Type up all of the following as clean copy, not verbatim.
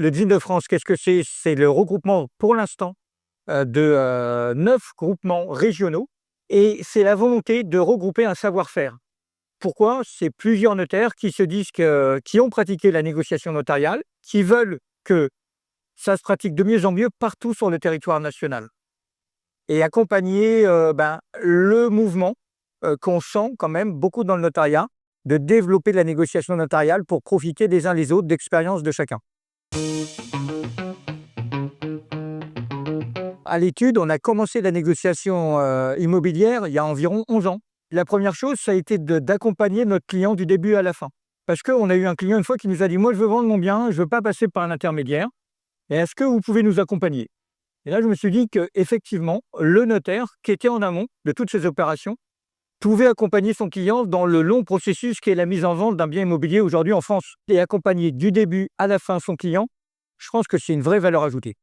Le DIN de France, qu'est-ce que c'est? C'est le regroupement, pour l'instant, de 9 groupements régionaux et c'est la volonté de regrouper un savoir-faire. Pourquoi? C'est plusieurs notaires qui se disent qui ont pratiqué la négociation notariale, qui veulent que ça se pratique de mieux en mieux partout sur le territoire national et accompagner, le mouvement, qu'on sent quand même beaucoup dans le notariat, de développer la négociation notariale pour profiter les uns les autres d'expériences de chacun. À l'étude, on a commencé la négociation immobilière il y a environ 11 ans. La première chose, ça a été d'accompagner notre client du début à la fin. Parce qu'on a eu un client une fois qui nous a dit « Moi, je veux vendre mon bien, je ne veux pas passer par un intermédiaire. Et est-ce que vous pouvez nous accompagner ?» Et là, je me suis dit qu'effectivement, le notaire qui était en amont de toutes ces opérations pouvait accompagner son client dans le long processus qui est la mise en vente d'un bien immobilier aujourd'hui en France. Et accompagner du début à la fin son client, je pense que c'est une vraie valeur ajoutée.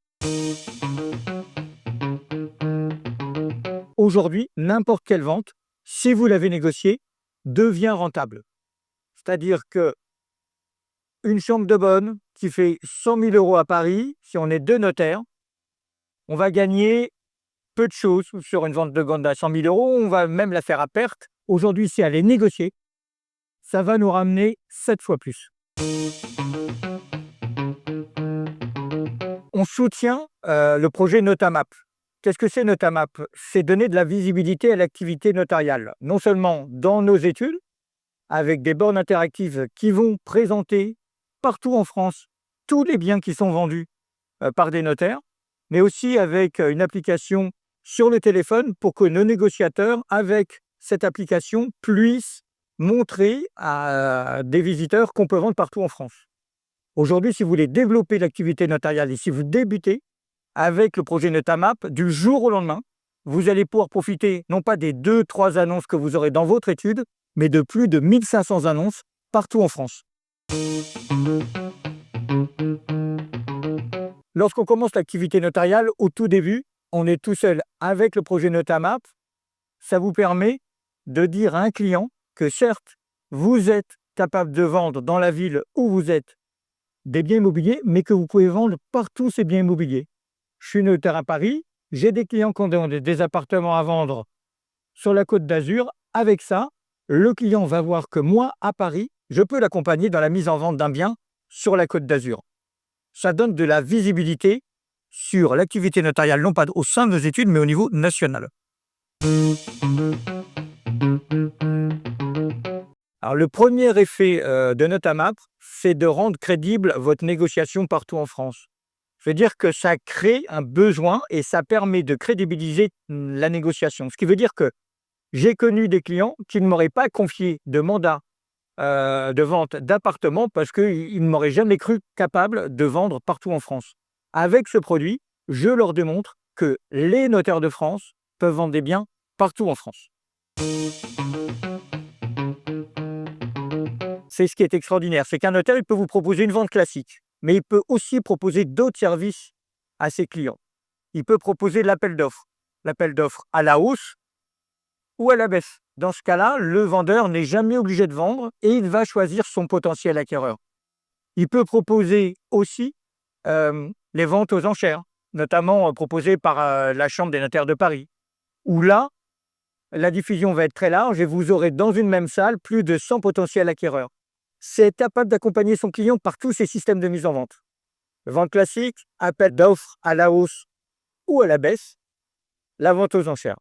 Aujourd'hui, n'importe quelle vente, si vous l'avez négociée, devient rentable. C'est-à-dire que une chambre de bonne qui fait 100 000 € à Paris, si on est 2 notaires, on va gagner peu de choses sur une vente de bonne à 100 000 €, on va même la faire à perte. Aujourd'hui, si elle est négociée, ça va nous ramener 7 fois plus. On soutient le projet Notamap. Qu'est-ce que c'est Notamap? C'est donner de la visibilité à l'activité notariale, non seulement dans nos études, avec des bornes interactives qui vont présenter partout en France tous les biens qui sont vendus par des notaires, mais aussi avec une application sur le téléphone pour que nos négociateurs, avec cette application, puissent montrer à des visiteurs qu'on peut vendre partout en France. Aujourd'hui, si vous voulez développer l'activité notariale et si vous débutez avec le projet Notamap, du jour au lendemain, vous allez pouvoir profiter non pas des 2-3 annonces que vous aurez dans votre étude, mais de plus de 1500 annonces partout en France. Lorsqu'on commence l'activité notariale, au tout début, on est tout seul avec le projet Notamap. Ça vous permet de dire à un client que certes, vous êtes capable de vendre dans la ville où vous êtes des biens immobiliers, mais que vous pouvez vendre partout ces biens immobiliers. Je suis notaire à Paris, j'ai des clients qui ont des appartements à vendre sur la Côte d'Azur. Avec ça, le client va voir que moi, à Paris, je peux l'accompagner dans la mise en vente d'un bien sur la Côte d'Azur. Ça donne de la visibilité sur l'activité notariale, non pas au sein de nos études, mais au niveau national. Alors, le premier effet de Notamap, c'est de rendre crédible votre négociation partout en France. Je veux dire que ça crée un besoin et ça permet de crédibiliser la négociation. Ce qui veut dire que j'ai connu des clients qui ne m'auraient pas confié de mandat de vente d'appartements parce qu'ils ne m'auraient jamais cru capable de vendre partout en France. Avec ce produit, je leur démontre que les notaires de France peuvent vendre des biens partout en France. C'est ce qui est extraordinaire, c'est qu'un notaire, il peut vous proposer une vente classique, mais il peut aussi proposer d'autres services à ses clients. Il peut proposer l'appel d'offres à la hausse ou à la baisse. Dans ce cas-là, le vendeur n'est jamais obligé de vendre et il va choisir son potentiel acquéreur. Il peut proposer aussi les ventes aux enchères, notamment proposées par la Chambre des notaires de Paris, où là, la diffusion va être très large et vous aurez dans une même salle plus de 100 potentiels acquéreurs. C'est capable d'accompagner son client par tous ces systèmes de mise en vente. Vente classique, appel d'offres à la hausse ou à la baisse, la vente aux enchères.